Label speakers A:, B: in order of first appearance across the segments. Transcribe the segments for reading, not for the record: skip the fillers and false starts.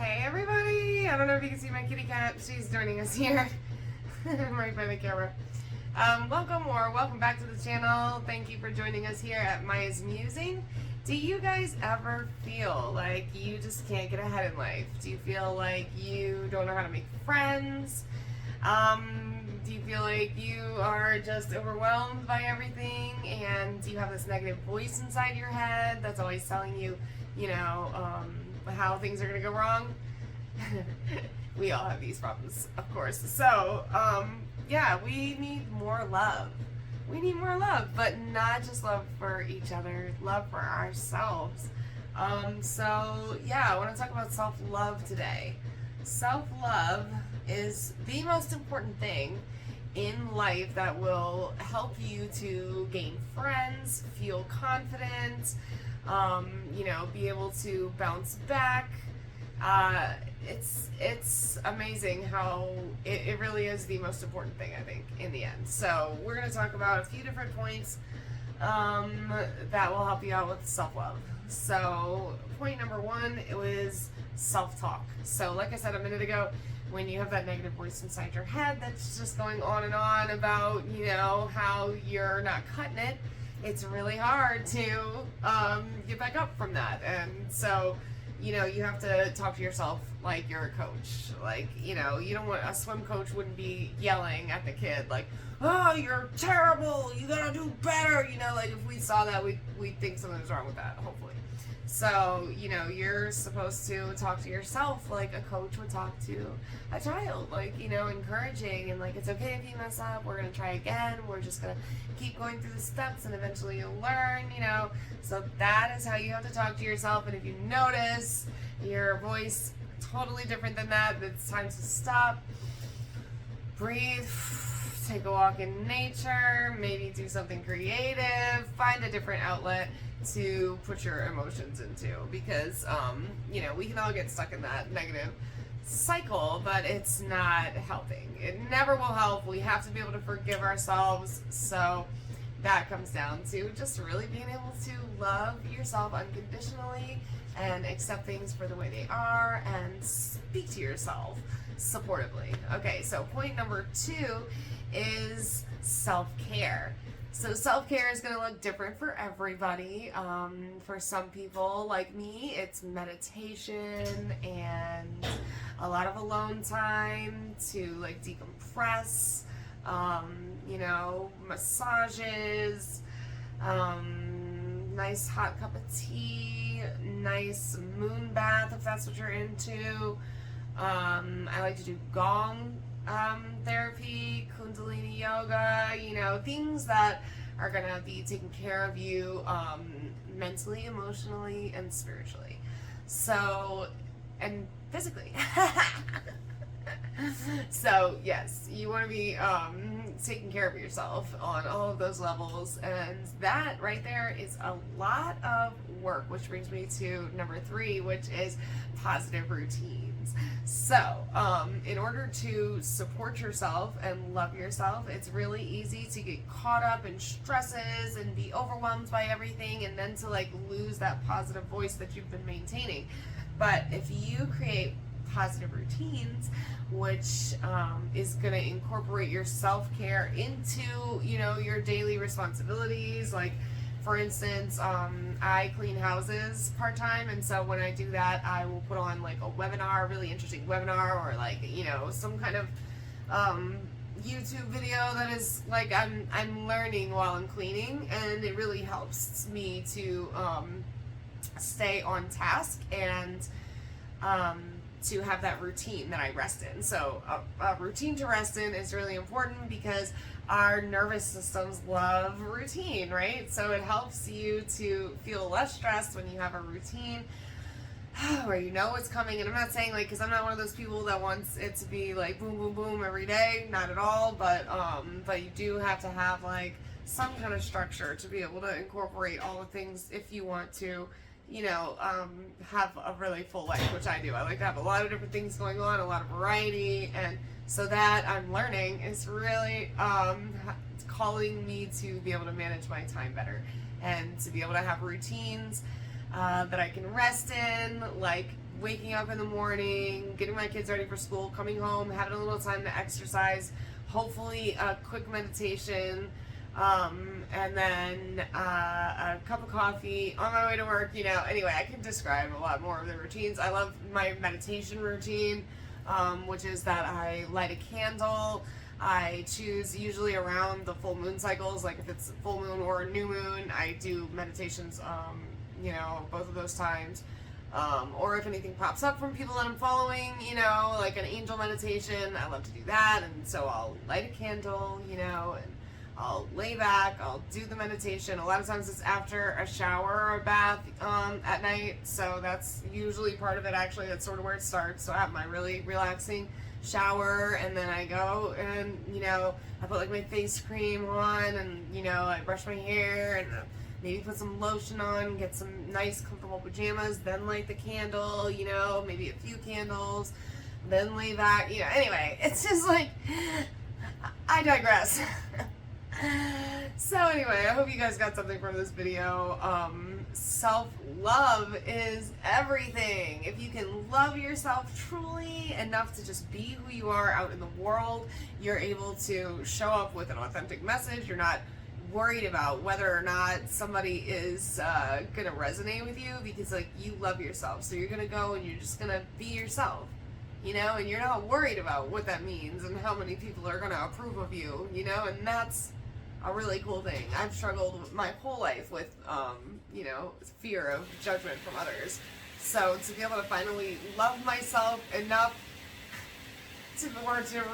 A: Hey everybody! I don't know if you can see my kitty cat. She's joining us here. I'm right by the camera. Welcome back to the channel. Thank you for joining us here at Maya's Musing. Do you guys ever feel like you just can't get ahead in life? Do you feel like you don't know how to make friends? Do you feel like you are just overwhelmed by everything, and you have this negative voice inside your head that's always telling you, how things are going to go wrong? We all have these problems, of course. So, we need more love. We need more love, but not just love for each other, love for ourselves. I want to talk about self-love today. Self-love is the most important thing in life that will help you to gain friends, feel confident, be able to bounce back. It's amazing how it really is the most important thing, I think, in the end. So we're going to talk about a few different points that will help you out with self-love. So point number one, it was self-talk. So like I said a minute ago, when you have that negative voice inside your head that's just going on and on about, how you're not cutting it, it's really hard to get back up from that. And so, you have to talk to yourself like you're a coach. Like, you don't want, a swim coach wouldn't be yelling at the kid like, oh, you're terrible, you gotta do better. If we saw that, we'd think something was wrong with that, hopefully. So, you're supposed to talk to yourself like a coach would talk to a child, like, encouraging and like, it's okay if you mess up, we're going to try again, we're just going to keep going through the steps and eventually you'll learn, So that is how you have to talk to yourself. And if you notice your voice totally different than that, it's time to stop, breathe, take a walk in nature, maybe do something creative, find a different outlet to put your emotions into, because we can all get stuck in that negative cycle, but it's not helping. It never will help. We have to be able to forgive ourselves. So that comes down to just really being able to love yourself unconditionally and accept things for the way they are and speak to yourself supportively. Okay, so point number two is self-care. So self-care is going to look different for everybody. For some people, like me, it's meditation and a lot of alone time to like decompress, massages, nice hot cup of tea, nice moon bath if that's what you're into. I like to do gong therapy, kundalini yoga, things that are going to be taking care of you mentally, emotionally, and spiritually. So, and physically. So, yes, you want to be taking care of yourself on all of those levels, and that right there is a lot of work, which brings me to number three, which is positive routines. So, in order to support yourself and love yourself, it's really easy to get caught up in stresses and be overwhelmed by everything, and then to like lose that positive voice that you've been maintaining. But if you create positive routines, which is going to incorporate your self-care into, your daily responsibilities. Like, for instance, I clean houses part-time, and so when I do that, I will put on like a webinar, a really interesting webinar, or like, some kind of YouTube video that is like I'm learning while I'm cleaning, and it really helps me to stay on task and to have that routine that I rest in. So a routine to rest in is really important because our nervous systems love routine, right? So it helps you to feel less stressed when you have a routine where you know what's coming. And I'm not saying like, because I'm not one of those people that wants it to be like boom, boom, boom every day. Not at all. But you do have to have like some kind of structure to be able to incorporate all the things if you want to have a really full life, which I do. I like to have a lot of different things going on, a lot of variety, and so that I'm learning is really calling me to be able to manage my time better and to be able to have routines that I can rest in, like waking up in the morning, getting my kids ready for school, coming home, having a little time to exercise, hopefully a quick meditation, and then a cup of coffee on my way to work. Anyway, I can describe a lot more of the routines. I love my meditation routine, which is that I light a candle. I choose usually around the full moon cycles, like if it's full moon or new moon, I do meditations, both of those times. Or if anything pops up from people that I'm following, like an angel meditation, I love to do that. And so I'll light a candle, and I'll lay back, I'll do the meditation. A lot of times it's after a shower or a bath at night. So that's usually part of it, actually. That's sort of where it starts. So I have my really relaxing shower, and then I go and, I put like my face cream on, and, I brush my hair, and maybe put some lotion on, get some nice comfortable pajamas, then light the candle, maybe a few candles, then lay back, anyway, it's just like, I digress. So anyway, I hope you guys got something from this video. Self-love is everything. If you can love yourself truly enough to just be who you are out in the world, you're able to show up with an authentic message. You're not worried about whether or not somebody is gonna resonate with you, because you love yourself. So you're gonna go and you're just gonna be yourself, and you're not worried about what that means and how many people are gonna approve of you, and that's a really cool thing. I've struggled my whole life with, fear of judgment from others. So to be able to finally love myself enough to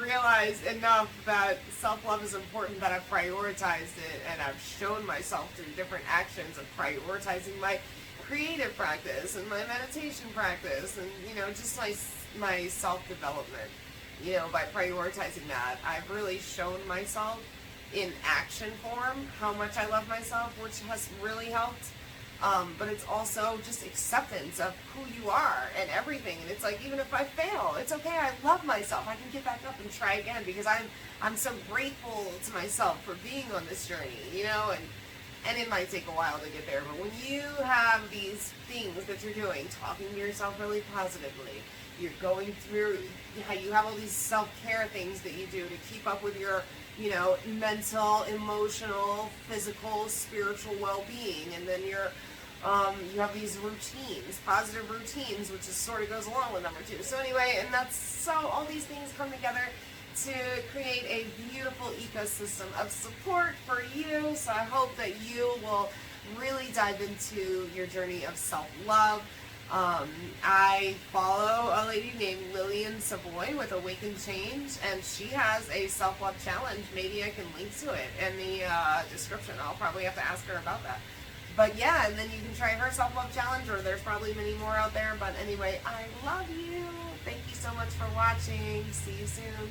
A: realize enough that self-love is important, that I've prioritized it, and I've shown myself through different actions of prioritizing my creative practice and my meditation practice, and, just my self-development, by prioritizing that, I've really shown myself in action form how much I love myself, which has really helped. But it's also just acceptance of who you are and everything. And it's like, even if I fail, it's okay. I love myself. I can get back up and try again, because I'm so grateful to myself for being on this journey, and it might take a while to get there. But when you have these things that you're doing, talking to yourself really positively, you're going through how you have all these self-care things that you do to keep up with your mental, emotional, physical, spiritual well-being, and then you have these routines, positive routines, which is sort of goes along with number 2. So anyway, and all these things come together to create a beautiful ecosystem of support for you. So I hope that you will really dive into your journey of self-love. I follow a lady named Lillian with Awaken Change, and she has a self-love challenge. Maybe I can link to it in the description. I'll probably have to ask her about that. But yeah, and then you can try her self-love challenge, or there's probably many more out there. But anyway, I love you. Thank you so much for watching. See you soon.